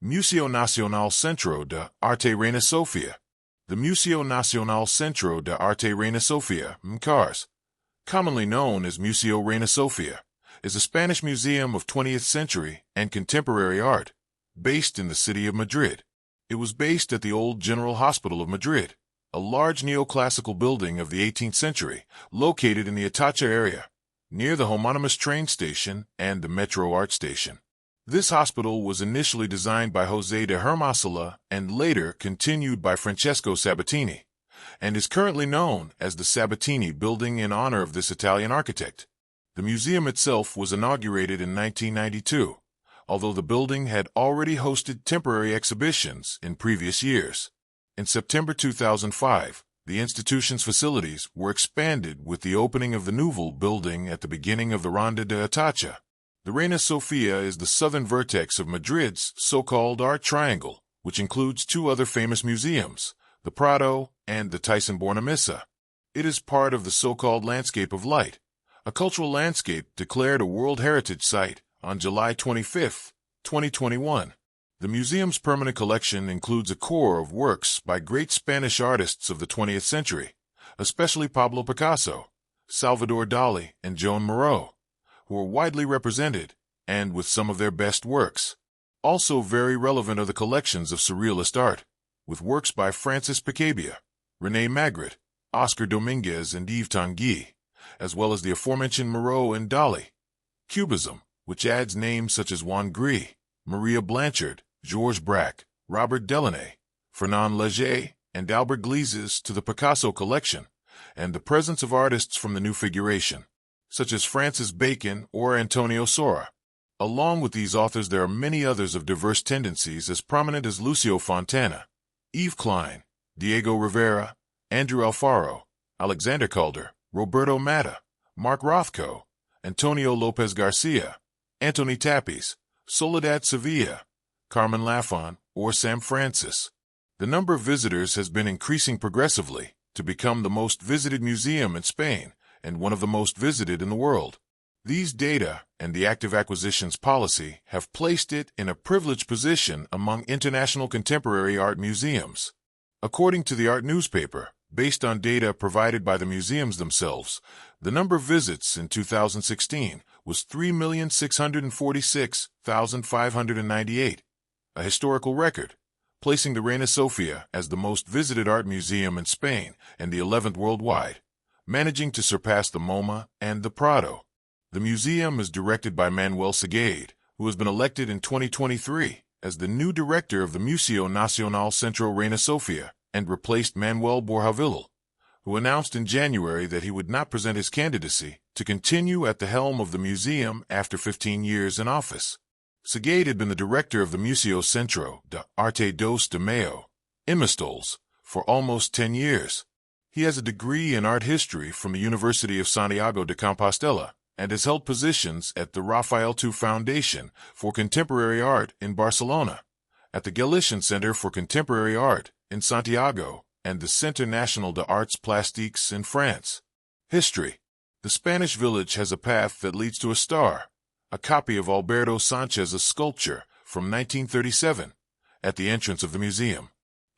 Museo Nacional Centro de Arte Reina Sofía. The Museo Nacional Centro de Arte Reina Sofía, MNCARS, commonly known as Museo Reina Sofía, is a Spanish museum of 20th century and contemporary art, based in the city of Madrid. It was based at the old General Hospital of Madrid, a large neoclassical building of the 18th century, located in the Atocha area, near the homonymous train station and the Metro Art Station. This hospital was initially designed by José de Hermosilla and later continued by Francesco Sabatini, and is currently known as the Sabatini Building in honor of this Italian architect. The museum itself was inaugurated in 1992, although the building had already hosted temporary exhibitions in previous years. In September 2005, the institution's facilities were expanded with the opening of the Nouvel building at the beginning of the Ronda de Atocha. The Reina Sofía is the southern vertex of Madrid's so-called Art Triangle, which includes two other famous museums, the Prado and the Thyssen-Bornemisza. It is part of the so-called Landscape of Light, a cultural landscape declared a World Heritage Site on July 25, 2021. The museum's permanent collection includes a core of works by great Spanish artists of the 20th century, especially Pablo Picasso, Salvador Dali, and Joan Miró, who are widely represented, and with some of their best works. Also very relevant are the collections of surrealist art, with works by Francis Picabia, René Magritte, Oscar Dominguez, and Yves Tanguy, as well as the aforementioned Miró and Dali. Cubism, which adds names such as Juan Gris, Maria Blanchard, Georges Braque, Robert Delaunay, Fernand Léger, and Albert Gleizes to the Picasso collection, and the presence of artists from the New Figuration, such as Francis Bacon or Antonio Sora. Along with these authors, there are many others of diverse tendencies as prominent as Lucio Fontana, Yves Klein, Diego Rivera, Andrew Alfaro, Alexander Calder, Roberto Matta, Mark Rothko, Antonio Lopez Garcia, Anthony Tapies, Soledad Sevilla, Carmen Lafon, or Sam Francis. The number of visitors has been increasing progressively to become the most visited museum in Spain and one of the most visited in the world. These data and the active acquisitions policy have placed it in a privileged position among international contemporary art museums. According to the art newspaper, based on data provided by the museums themselves, the number of visits in 2016 was 3,646,598, a historical record, placing the Reina Sofía as the most visited art museum in Spain and the 11th worldwide, managing to surpass the MoMA and the Prado. The museum is directed by Manuel Segade, who has been elected in 2023 as the new director of the Museo Nacional Centro Reina Sofía and replaced Manuel Borja-Villal, who announced in January that he would not present his candidacy to continue at the helm of the museum after 15 years in office. Segade had been the director of the Museo Centro de Arte dos de Mayo, Imistols, for almost 10 years. He has a degree in art history from the University of Santiago de Compostela and has held positions at the Rafael II Foundation for Contemporary Art in Barcelona, at the Galician Center for Contemporary Art in Santiago, and the Centre National de Arts Plastiques in France. History. The Spanish village has a path that leads to a star, a copy of Alberto Sanchez's sculpture from 1937, at the entrance of the museum.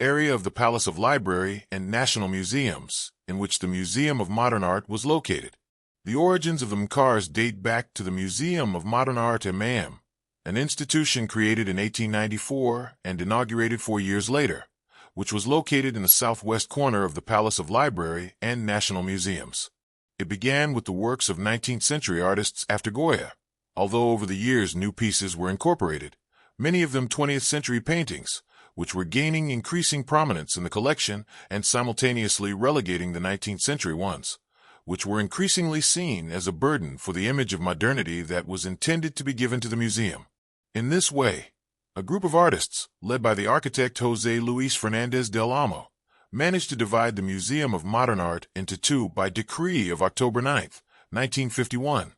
Area of the Palace of Library and National Museums, in which the Museum of Modern Art was located. The origins of the MNCARS date back to the Museum of Modern Art MAM, an institution created in 1894 and inaugurated 4 years later, which was located in the southwest corner of the Palace of Library and National Museums. It began with the works of 19th century artists after Goya, although over the years new pieces were incorporated, many of them 20th century paintings, which were gaining increasing prominence in the collection and simultaneously relegating the 19th century ones, which were increasingly seen as a burden for the image of modernity that was intended to be given to the museum. In this way, a group of artists, led by the architect José Luis Fernández del Amo, managed to divide the Museum of Modern Art into two by decree of October 9, 1951,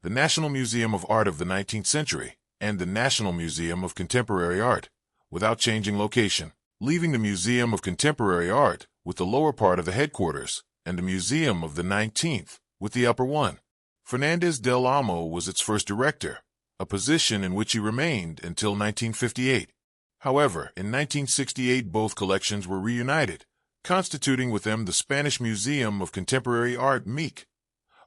the National Museum of Art of the 19th Century and the National Museum of Contemporary Art, without changing location, leaving the Museum of Contemporary Art with the lower part of the headquarters and the Museum of the 19th with the upper one. Fernández del Amo was its first director, a position in which he remained until 1958. However, in 1968 both collections were reunited, constituting with them the Spanish Museum of Contemporary Art MNCARS,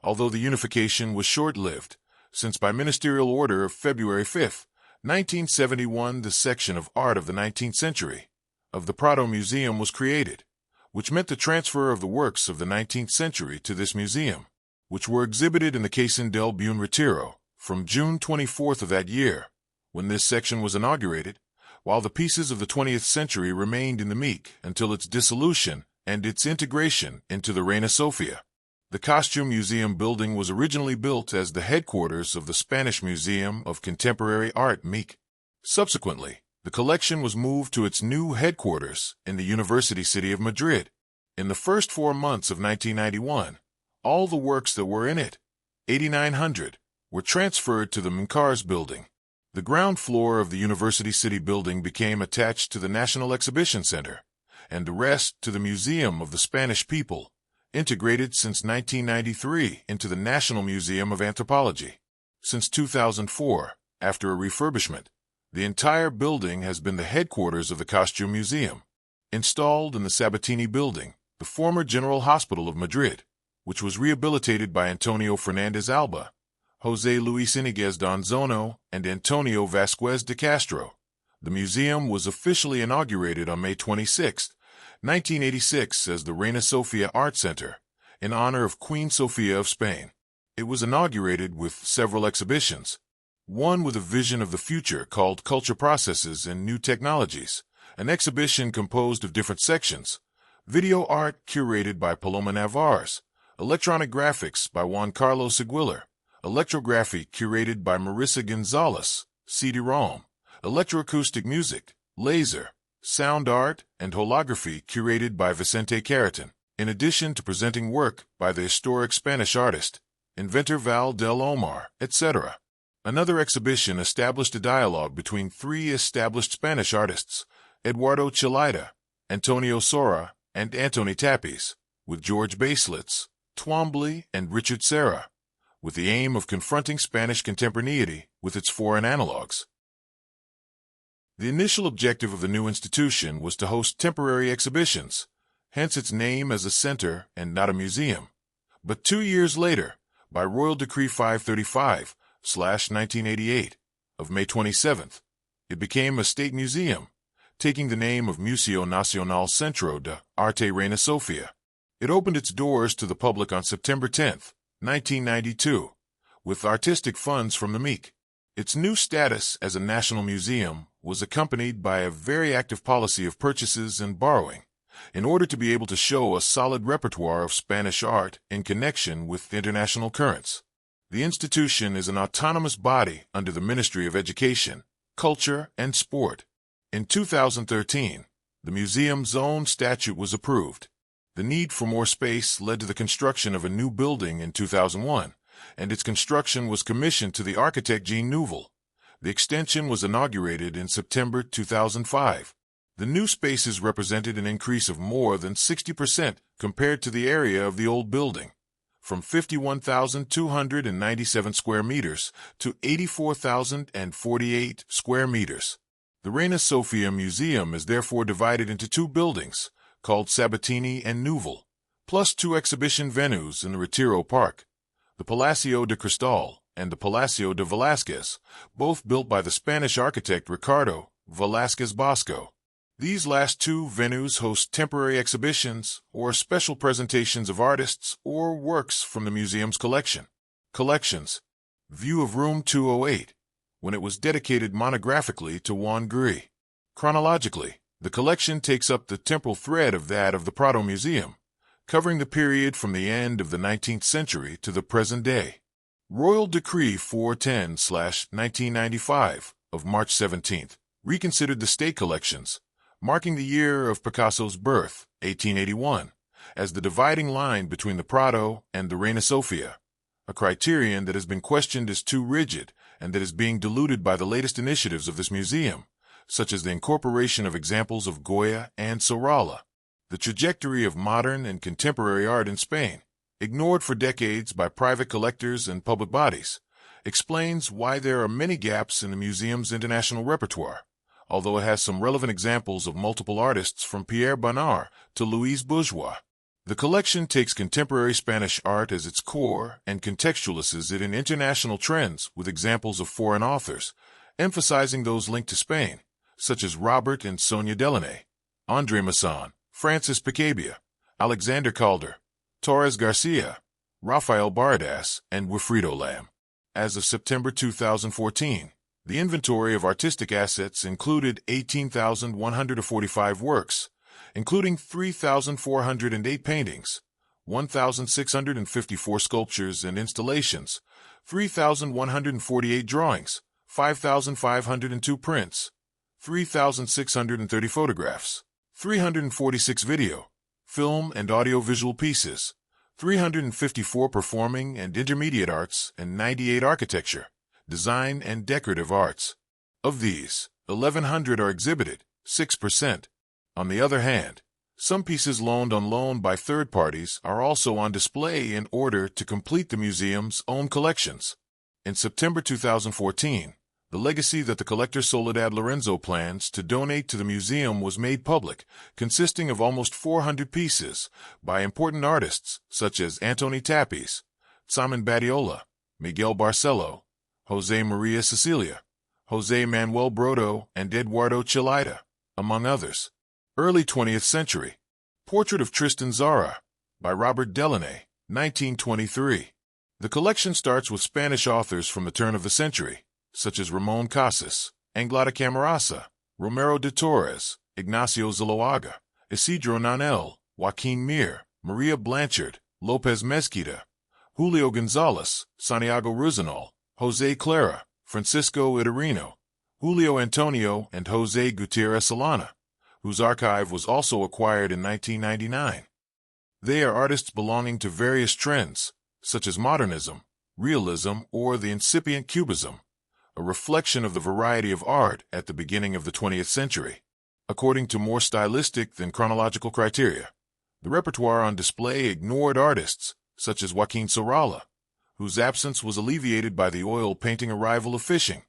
although the unification was short-lived, since by ministerial order of February 5, 1971 the section of Art of the 19th Century of the Prado Museum was created, which meant the transfer of the works of the 19th century to this museum, which were exhibited in the Casa del Buen Retiro from June 24th of that year, when this section was inaugurated, while the pieces of the 20th century remained in the MNCARS until its dissolution and its integration into the Reina Sofía. The Costume Museum building was originally built as the headquarters of the Spanish Museum of Contemporary Art MNCARS. Subsequently, the collection was moved to its new headquarters in the University City of Madrid. In the first 4 months of 1991, all the works that were in it, 8,900, were transferred to the MNCARS building. The ground floor of the University City building became attached to the National Exhibition Center, and the rest to the Museum of the Spanish People, integrated since 1993 into the National Museum of Anthropology. Since 2004, after a refurbishment, the entire building has been the headquarters of the Costume Museum, installed in the Sabatini building, the former General Hospital of Madrid, which was rehabilitated by Antonio Fernández Alba, José Luis Iniguez Donzono, and Antonio Vasquez de Castro. The museum was officially inaugurated on May 26, 1986 as the Reina Sofía Art Center, in honor of Queen Sofia of Spain. It was inaugurated with several exhibitions, one with a vision of the future called Culture Processes and New Technologies, an exhibition composed of different sections, video art curated by Paloma Navarres, electronic graphics by Juan Carlos Aguilar, electrography curated by Marissa Gonzalez, CD-ROM, electroacoustic music, laser, sound art, and holography curated by Vicente Carreton, in addition to presenting work by the historic Spanish artist, inventor Val del Omar, etc. Another exhibition established a dialogue between 3 established Spanish artists, Eduardo Chilida, Antonio Sora, and Antoni Tapiz, with George Baselitz, Twombly, and Richard Serra, with the aim of confronting Spanish contemporaneity with its foreign analogues. The initial objective of the new institution was to host temporary exhibitions, hence its name as a center and not a museum. But 2 years later, by Royal Decree 535/1988 of May 27th, it became a state museum, taking the name of Museo Nacional Centro de Arte Reina Sofía. It opened its doors to the public on September 10, 1992, with artistic funds from the MNCARS. Its new status as a national museum was accompanied by a very active policy of purchases and borrowing, in order to be able to show a solid repertoire of Spanish art in connection with international currents. The institution is an autonomous body under the Ministry of Education, Culture, and Sport. In 2013, the museum's own statute was approved. The need for more space led to the construction of a new building in 2001, and its construction was commissioned to the architect Jean Nouvel. The extension was inaugurated in September 2005. The new spaces represented an increase of more than 60% compared to the area of the old building, from 51,297 square meters to 84,048 square meters. The Reina Sofía Museum is therefore divided into 2 buildings, called Sabatini and Nouvel, plus 2 exhibition venues in the Retiro Park, the Palacio de Cristal and the Palacio de Velázquez, both built by the Spanish architect Ricardo Velázquez Bosco. These last 2 venues host temporary exhibitions or special presentations of artists or works from the museum's collection. Collections. View of Room 208, when it was dedicated monographically to Juan Gris. Chronologically, the collection takes up the temporal thread of that of the Prado Museum, covering the period from the end of the 19th century to the present day. Royal Decree 410/1995 of March 17th reconsidered the state collections, marking the year of Picasso's birth, 1881, as the dividing line between the Prado and the Reina Sofía, a criterion that has been questioned as too rigid and that is being diluted by the latest initiatives of this museum, such as the incorporation of examples of Goya and Sorolla. The trajectory of modern and contemporary art in Spain, ignored for decades by private collectors and public bodies, explains why there are many gaps in the museum's international repertoire, although it has some relevant examples of multiple artists from Pierre Bonnard to Louise Bourgeois. The collection takes contemporary Spanish art as its core and contextualizes it in international trends with examples of foreign authors, emphasizing those linked to Spain, such as Robert and Sonia Delaunay, André Masson, Francis Picabia, Alexander Calder, Torres Garcia, Rafael Bardas, and Wilfredo Lam. As of September 2014, the inventory of artistic assets included 18,145 works, including 3,408 paintings, 1,654 sculptures and installations, 3,148 drawings, 5,502 prints, 3,630 photographs, 346 video, film and audiovisual pieces, 354 performing and intermediate arts, and 98 architecture, design, and decorative arts. Of these, 1,100 are exhibited, 6%. On the other hand, some pieces loaned on loan by third parties are also on display in order to complete the museum's own collections. In September 2014, the legacy that the collector Soledad Lorenzo plans to donate to the museum was made public, consisting of almost 400 pieces by important artists such as Antoni Tapies, Simon Badiola, Miguel Barcelo, Jose Maria Cecilia, Jose Manuel Brodo, and Eduardo Chilida, among others. Early 20th century. Portrait of Tristan Tzara by Robert Delaunay, 1923. The collection starts with Spanish authors from the turn of the century, such as Ramon Casas, Anglada Camarasa, Romero de Torres, Ignacio Zuloaga, Isidro Nanel, Joaquin Mir, Maria Blanchard, Lopez Mezquita, Julio Gonzalez, Santiago Ruzinal, Jose Clara, Francisco Iturrino, Julio Antonio, and Jose Gutierrez Solana, whose archive was also acquired in 1999. They are artists belonging to various trends, such as modernism, realism, or the incipient cubism, a reflection of the variety of art at the beginning of the 20th century. According to more stylistic than chronological criteria, the repertoire on display ignored artists such as Joaquin Soralla, whose absence was alleviated by the oil painting arrival of fishing,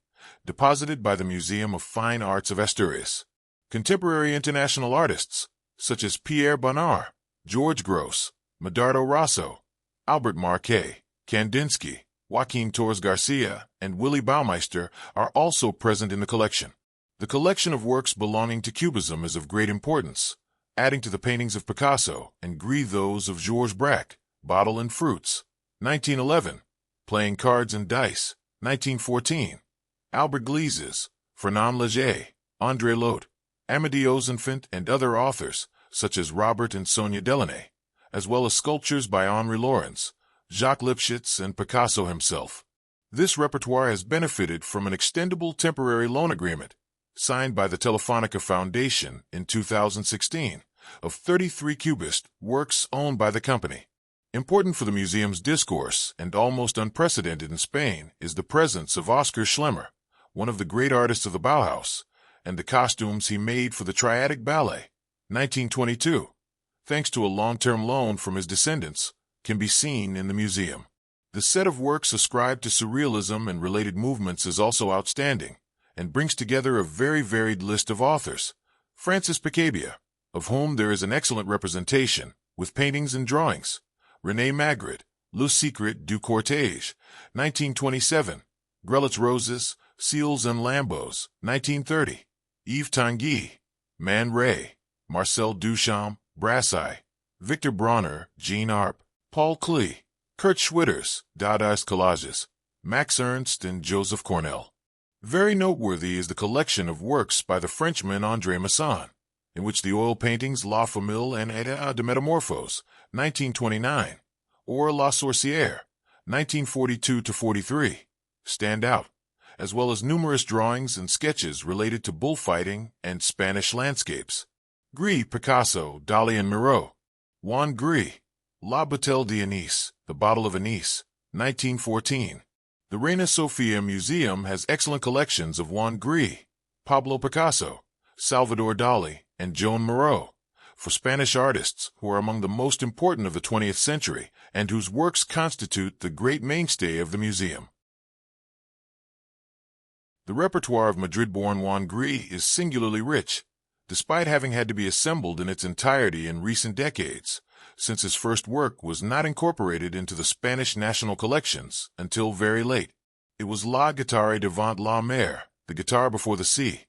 deposited by the Museum of Fine Arts of Asturias. Contemporary international artists such as Pierre Bonnard, George Gross, Medardo Rosso, Albert Marquet, Kandinsky, Joaquin Torres Garcia, and Willy Baumeister are also present in the collection. The collection of works belonging to Cubism is of great importance, adding to the paintings of Picasso and Gris those of Georges Braque, Bottle and Fruits, 1911, Playing Cards and Dice, 1914, Albert Gleizes, Fernand Léger, André Lotte, Amédée Ozenfant, and other authors, such as Robert and Sonia Delaunay, as well as sculptures by Henri Lawrence, Jacques Lipchitz, and Picasso himself. This repertoire has benefited from an extendable temporary loan agreement, signed by the Telefonica Foundation in 2016, of 33 Cubist works owned by the company. Important for the museum's discourse, and almost unprecedented in Spain, is the presence of Oskar Schlemmer, one of the great artists of the Bauhaus, and the costumes he made for the Triadic Ballet, 1922, thanks to a long-term loan from his descendants, can be seen in the museum. The set of works ascribed to Surrealism and related movements is also outstanding, and brings together a very varied list of authors. Francis Picabia, of whom there is an excellent representation, with paintings and drawings. René Magritte, Le Secret du Cortège, 1927. Grelitz Roses, Seals and Lambos, 1930. Yves Tanguy, Man Ray, Marcel Duchamp, Brassai, Victor Bronner, Jean Arp, Paul Klee, Kurt Schwitters, Dadaist Collages, Max Ernst, and Joseph Cornell. Very noteworthy is the collection of works by the Frenchman André Masson, in which the oil paintings La Famille and État de Métamorphose, 1929, or La Sorcière, 1942-43, stand out, as well as numerous drawings and sketches related to bullfighting and Spanish landscapes. Gris, Picasso, Dali, and Miro. Juan Gris, La Bouteille d'Anise, The Bottle of Anise, 1914. The Reina Sofía Museum has excellent collections of Juan Gris, Pablo Picasso, Salvador Dali, and Joan Miró, for Spanish artists who are among the most important of the 20th century and whose works constitute the great mainstay of the museum. The repertoire of Madrid-born Juan Gris is singularly rich, despite having had to be assembled in its entirety in recent decades, since his first work was not incorporated into the Spanish national collections until very late. It was La Guitare devant la Mer, the guitar before the sea,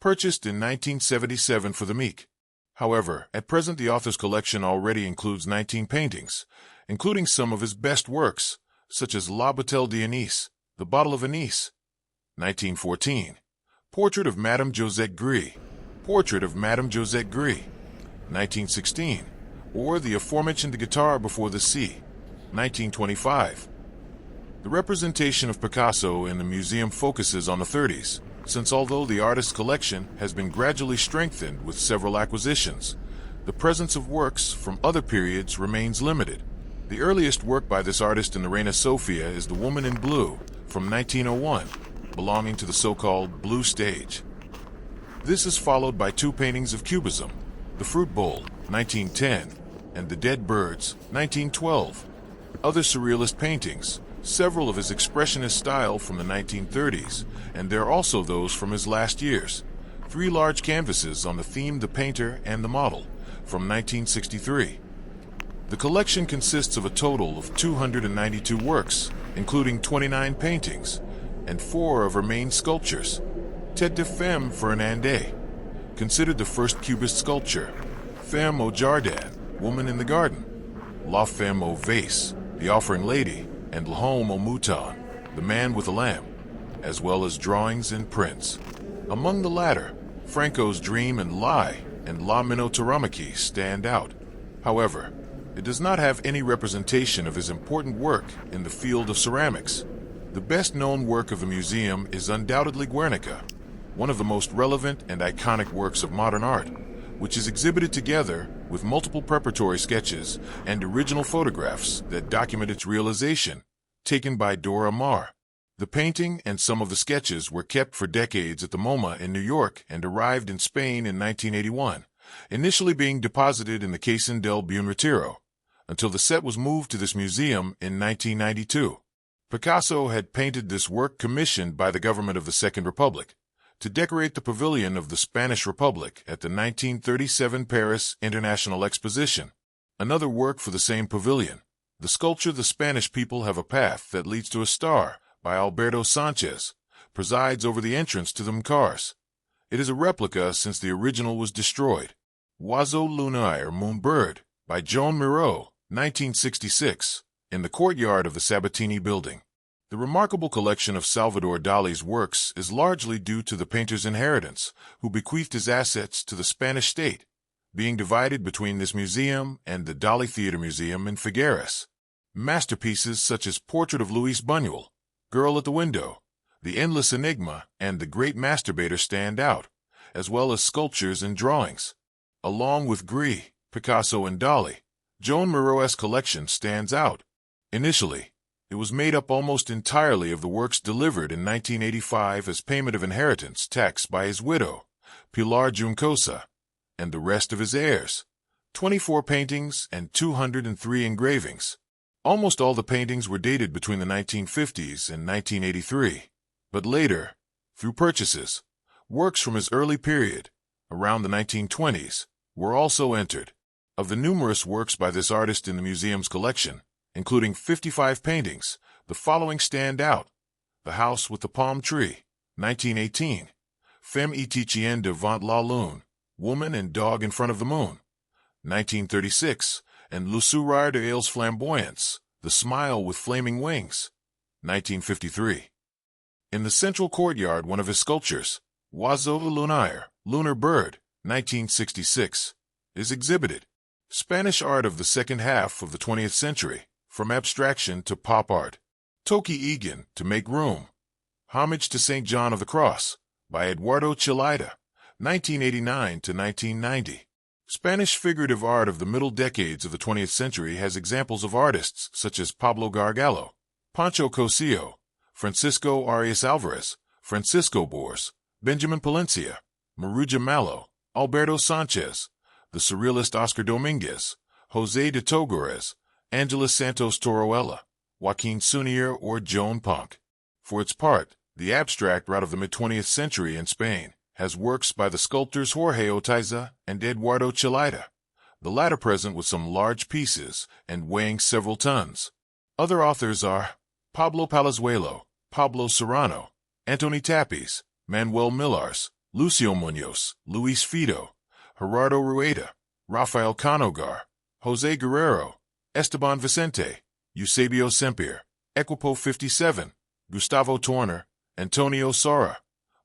purchased in 1977 for the meek. However, at present the author's collection already includes 19 paintings, including some of his best works, such as La Bouteille d'Anise, The Bottle of Anise, 1914, Portrait of Madame Josette Gris, Portrait of Madame Josette Gris, 1916, or the aforementioned Guitar Before the Sea, 1925. The representation of Picasso in the museum focuses on the 30s, since although the artist's collection has been gradually strengthened with several acquisitions, the presence of works from other periods remains limited. The earliest work by this artist in the Reina Sofía is The Woman in Blue, from 1901, belonging to the so-called Blue Stage. This is followed by two paintings of Cubism, The Fruit Bowl, 1910, and The Dead Birds, 1912. Other surrealist paintings, several of his expressionist style from the 1930s, and there are also those from his last years. 3 large canvases on the theme The Painter and the Model, from 1963. The collection consists of a total of 292 works, including 29 paintings, and 4 of her main sculptures. Tête de Femme Fernandez, considered the first Cubist sculpture. Femme au Jardin, Woman in the Garden. La Femme au Vase, The Offering Lady, and L'Homme au Mouton, The Man with a Lamb, as well as drawings and prints. Among the latter, Franco's Dream and Lie and La Minotauromachy stand out. However, it does not have any representation of his important work in the field of ceramics. The best-known work of the museum is undoubtedly Guernica, one of the most relevant and iconic works of modern art, which is exhibited together with multiple preparatory sketches and original photographs that document its realization, taken by Dora Maar. The painting and some of the sketches were kept for decades at the MoMA in New York and arrived in Spain in 1981, initially being deposited in the Casin del Buen Retiro, until the set was moved to this museum in 1992. Picasso had painted this work commissioned by the government of the Second Republic to decorate the pavilion of the Spanish Republic at the 1937 Paris International Exposition. Another work for the same pavilion, the sculpture The Spanish People Have a Path That Leads to a Star by Alberto Sanchez, presides over the entrance to the MNCARS. It is a replica since the original was destroyed. Oiseau lunaire Moon Bird by Joan Miró, 1966, in the courtyard of the Sabatini building. The remarkable collection of Salvador Dali's works is largely due to the painter's inheritance, who bequeathed his assets to the Spanish state, being divided between this museum and the Dali Theater Museum in Figueres. Masterpieces such as Portrait of Luis Buñuel, Girl at the Window, The Endless Enigma, and The Great Masturbator stand out, as well as sculptures and drawings. Along with Gris, Picasso, and Dali, Joan Miró's collection stands out. Initially, it was made up almost entirely of the works delivered in 1985 as payment of inheritance tax by his widow, Pilar Juncosa, and the rest of his heirs. 24 paintings and 203 engravings. Almost all the paintings were dated between the 1950s and 1983, but later, through purchases, works from his early period, around the 1920s, were also entered. Of the numerous works by this artist in the museum's collection, including 55 paintings, the following stand out: The House with the Palm Tree, 1918, Femme Égyptienne devant la Lune, Woman and Dog in Front of the Moon, 1936, and Le Sourire de Ailes Flamboyants, The Smile with Flaming Wings, 1953. In the central courtyard, one of his sculptures, Oiseau lunaire, Lunar Bird, 1966, is exhibited. Spanish art of the second half of the 20th century, from abstraction to pop art. Toki Egan, To Make Room. Homage to St. John of the Cross, by Eduardo Chillida, 1989 to 1990. Spanish figurative art of the middle decades of the 20th century has examples of artists such as Pablo Gargallo, Pancho Cosillo, Francisco Arias Alvarez, Francisco Bors, Benjamin Palencia, Maruja Malo, Alberto Sanchez, the surrealist Oscar Dominguez, José de Togores, Angela Santos Torroella, Joaquin Sunier, or Joan Punk. For its part, The abstract route of the mid-20th century in Spain has works by the sculptors Jorge Oteiza and Eduardo Chillida, the latter present with some large pieces and weighing several tons. Other authors are Pablo Palazuelo, Pablo Serrano, Antoni Tapiz, Manuel Millars, Lucio Muñoz, Luis Fido, Gerardo Rueda, Rafael Canogar, José Guerrero, Esteban Vicente, Eusebio Sempier, Equipo 57, Gustavo Torner, Antonio Sora.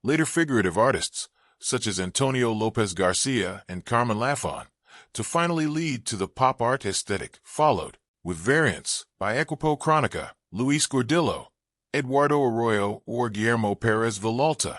Later figurative artists, such as Antonio López Garcia and Carmen Lafon, to finally lead to the pop art aesthetic, followed, with variants, by Equipo Crónica, Luis Gordillo, Eduardo Arroyo or Guillermo Pérez Villalta.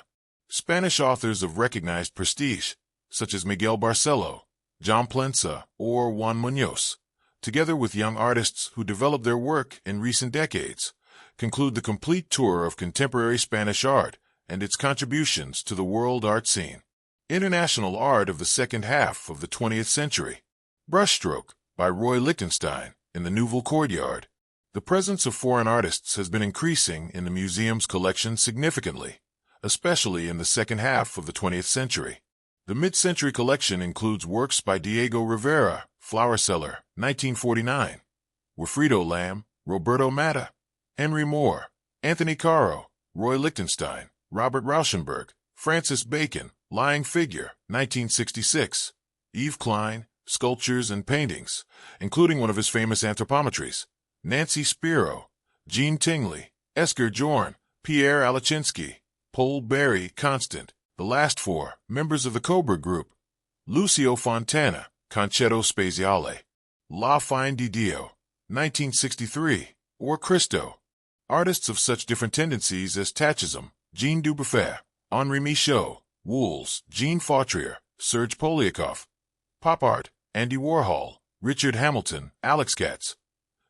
Spanish authors of recognized prestige, such as Miguel Barcelo, John Plensa, or Juan Muñoz, together with young artists who developed their work in recent decades, conclude the complete tour of contemporary Spanish art and its contributions to the world art scene. International art of the second half of the 20th century. Brushstroke, by Roy Lichtenstein, in the Nouvel courtyard. The presence of foreign artists has been increasing in the museum's collection significantly, especially in the second half of the 20th century. The mid-century collection includes works by Diego Rivera, Flower Seller, 1949, Wilfredo Lam, Roberto Matta, Henry Moore, Anthony Caro, Roy Lichtenstein, Robert Rauschenberg, Francis Bacon, Lying Figure, 1966, Yves Klein, Sculptures and Paintings, including one of his famous anthropometries, Nancy Spiro, Jean Tingley, Esker Jorn, Pierre Alachinsky, Paul Barry Constant, the last four, members of the Cobra Group, Lucio Fontana, Concetto Spaziale, La Fin di Dio, 1963, or Christo. Artists of such different tendencies as Tachism, Jean Dubuffet, Henri Michaud, Wools, Jean Fautrier, Serge Poliakoff. Pop art, Andy Warhol, Richard Hamilton, Alex Katz.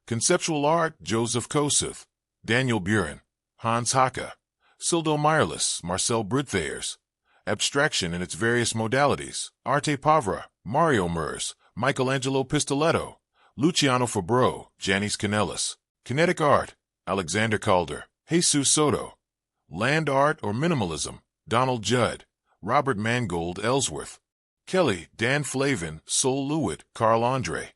Conceptual art, Joseph Kosuth, Daniel Buren, Hans Hacke, Sildo Meyerless, Marcel Britthayers. Abstraction in its various modalities, Arte Pavra, Mario Mers, Michelangelo Pistoletto, Luciano Fabro, Janis Canellis. Kinetic art, Alexander Calder, Jesus Soto. Land art or minimalism, Donald Judd, Robert Mangold Ellsworth. Kelly, Dan Flavin, Sol Lewitt, Carl Andre.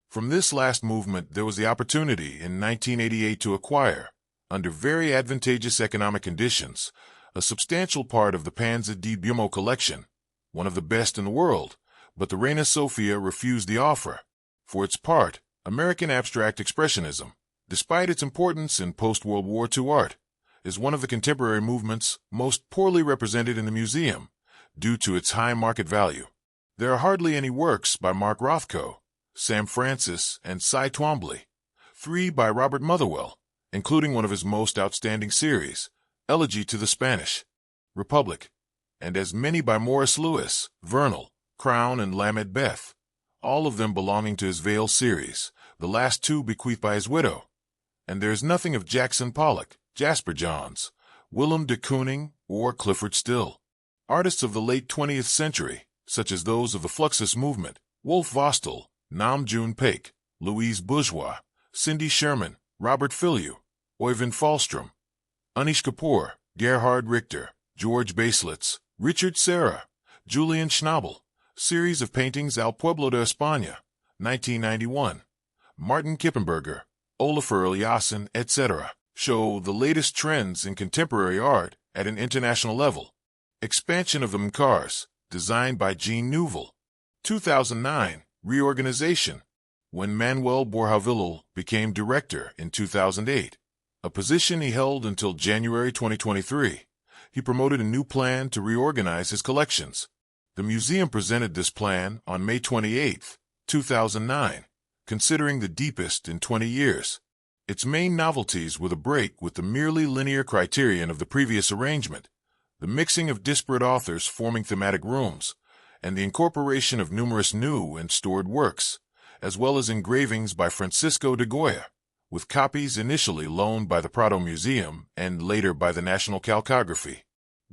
From this last movement there was the opportunity in 1988 to acquire, under very advantageous economic conditions, a substantial part of the Panza di Bumo collection, one of the best in the world, but the Reina Sofía refused the offer. For its part, American abstract expressionism, despite its importance in post-World War II art, is one of the contemporary movements most poorly represented in the museum, due to its high market value. There are hardly any works by Mark Rothko, Sam Francis, and Cy Twombly, 3 by Robert Motherwell, including one of his most outstanding series, Elegy to the Spanish Republic, and as many by Morris Lewis, Vernal, Crown, and Lamed Beth, all of them belonging to his Veil series, the last 2 bequeathed by his widow. And there is nothing of Jackson Pollock, Jasper Johns, Willem de Kooning, or Clifford Still. Artists of the late 20th century, such as those of the Fluxus movement, Wolf Vostel, Nam June Paik, Louise Bourgeois, Cindy Sherman, Robert Filliou, Oyvind Falstrom, Anish Kapoor, Gerhard Richter, George Baselitz, Richard Serra, Julian Schnabel, series of paintings Al Pueblo de España, 1991, Martin Kippenberger, Olafur Eliasson, etc., show the latest trends in contemporary art at an international level. Expansion of the MNCARS, designed by Jean Nouvel. 2009, reorganization, when Manuel Borja-Villal became director in 2008, a position he held until January 2023. He promoted a new plan to reorganize his collections. The museum presented this plan on May 28, 2009, considering the deepest in 20 years. Its main novelties were the break with the merely linear criterion of the previous arrangement, the mixing of disparate authors forming thematic rooms, and the incorporation of numerous new and stored works, as well as engravings by Francisco de Goya, with copies initially loaned by the Prado Museum and later by the National Calcography.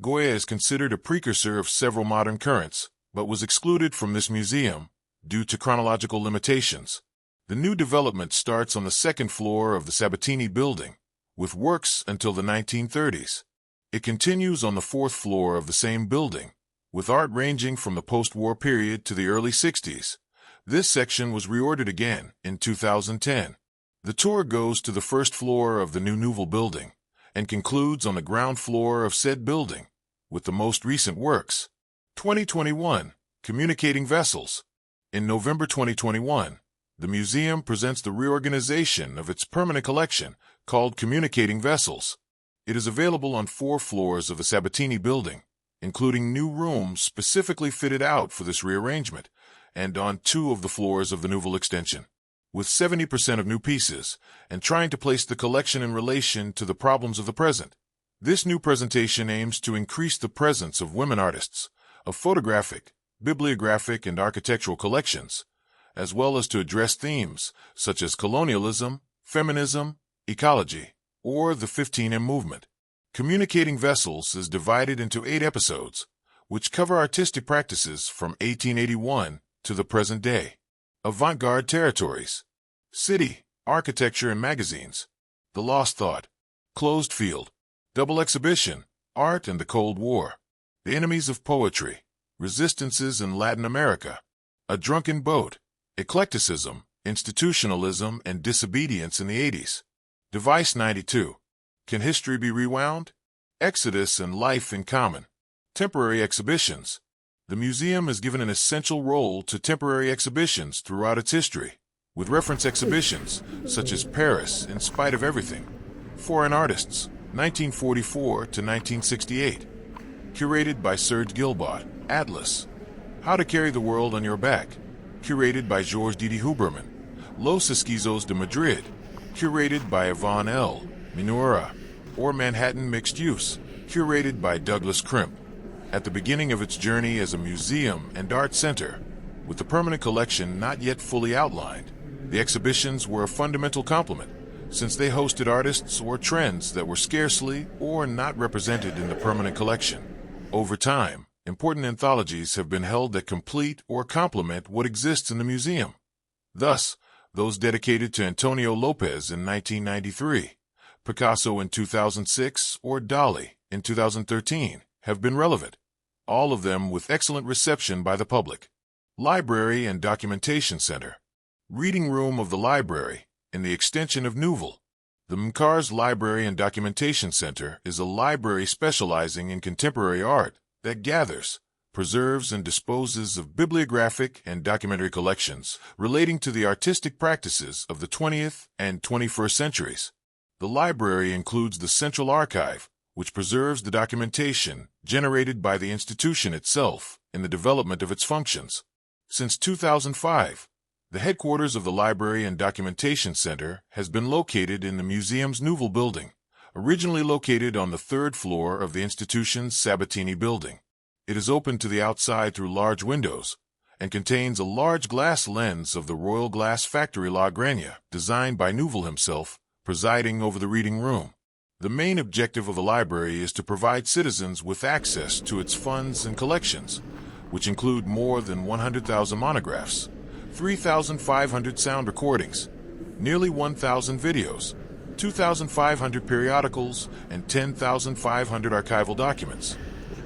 Goya is considered a precursor of several modern currents, but was excluded from this museum due to chronological limitations. The new development starts on the second floor of the Sabatini building, with works until the 1930s. It continues on the fourth floor of the same building, with art ranging from the post-war period to the early 60s. This section was reordered again in 2010. The tour goes to the first floor of the new Nouvel building and concludes on the ground floor of said building with the most recent works. 2021, Communicating Vessels. In November 2021, the museum presents the reorganization of its permanent collection called Communicating Vessels. It is available on 4 floors of the Sabatini building, including new rooms specifically fitted out for this rearrangement, and on 2 of the floors of the Nouvel extension, with 70% of new pieces, and trying to place the collection in relation to the problems of the present. This new presentation aims to increase the presence of women artists, of photographic, bibliographic, and architectural collections, as well as to address themes such as colonialism, feminism, ecology, or the 15M movement. Communicating Vessels is divided into 8 episodes, which cover artistic practices from 1881 to the present day. Avant-garde territories, city, architecture and magazines, the lost thought, closed field, double exhibition, art and the Cold War, the enemies of poetry, resistances in Latin America, a drunken boat, eclecticism, institutionalism and disobedience in the 80s, Device 92, Can History Be Rewound? Exodus and Life in Common, temporary exhibitions. The museum has given an essential role to temporary exhibitions throughout its history, with reference exhibitions such as Paris in Spite of Everything, Foreign Artists, 1944 to 1968, curated by Serge Gilbot, Atlas, How to Carry the World on Your Back, curated by Georges Didi Huberman, Los Esquizos de Madrid, curated by Yvonne L. Minura, or Manhattan Mixed Use, curated by Douglas Crimp. At the beginning of its journey as a museum and art center, with the permanent collection not yet fully outlined, the exhibitions were a fundamental complement, since they hosted artists or trends that were scarcely or not represented in the permanent collection. Over time, important anthologies have been held that complete or complement what exists in the museum. Thus, those dedicated to Antonio Lopez in 1993, Picasso in 2006, or Dali in 2013, have been relevant, all of them with excellent reception by the public. Library and Documentation Center, Reading Room of the Library, in the extension of Nouvel. The MNCARS Library and Documentation Center is a library specializing in contemporary art that gathers, preserves, and disposes of bibliographic and documentary collections relating to the artistic practices of the 20th and 21st centuries. The library includes the Central Archive, which preserves the documentation generated by the institution itself in the development of its functions. Since 2005, the headquarters of the Library and Documentation Center has been located in the museum's Nouvel building, originally located on the 3rd floor of the institution's Sabatini building. It is open to the outside through large windows and contains a large glass lens of the Royal Glass Factory La Grania, designed by Nouvel himself, presiding over the reading room. The main objective of the library is to provide citizens with access to its funds and collections, which include more than 100,000 monographs, 3,500 sound recordings, nearly 1,000 videos, 2,500 periodicals, and 10,500 archival documents.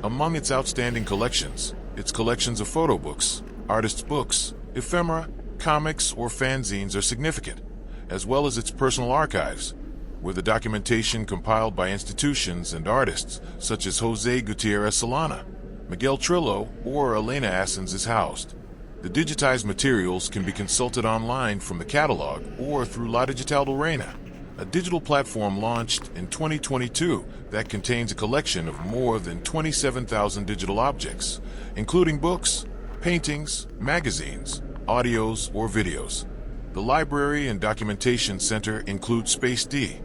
Among its outstanding collections, its collections of photo books, artists' books, ephemera, comics, or fanzines are significant, as well as its personal archives, where the documentation compiled by institutions and artists such as José Gutiérrez Solana, Miguel Trillo, or Elena Assens is housed. The digitized materials can be consulted online from the catalog or through La Digital de Reina, a digital platform launched in 2022 that contains a collection of more than 27,000 digital objects, including books, paintings, magazines, audios, or videos. The Library and Documentation Center includes Space D,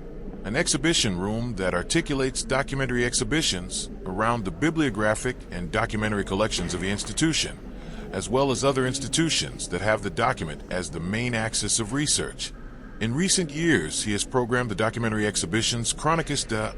an exhibition room that articulates documentary exhibitions around the bibliographic and documentary collections of the institution, as well as other institutions that have the document as the main axis of research. In recent years, he has programmed the documentary exhibitions Crónicas de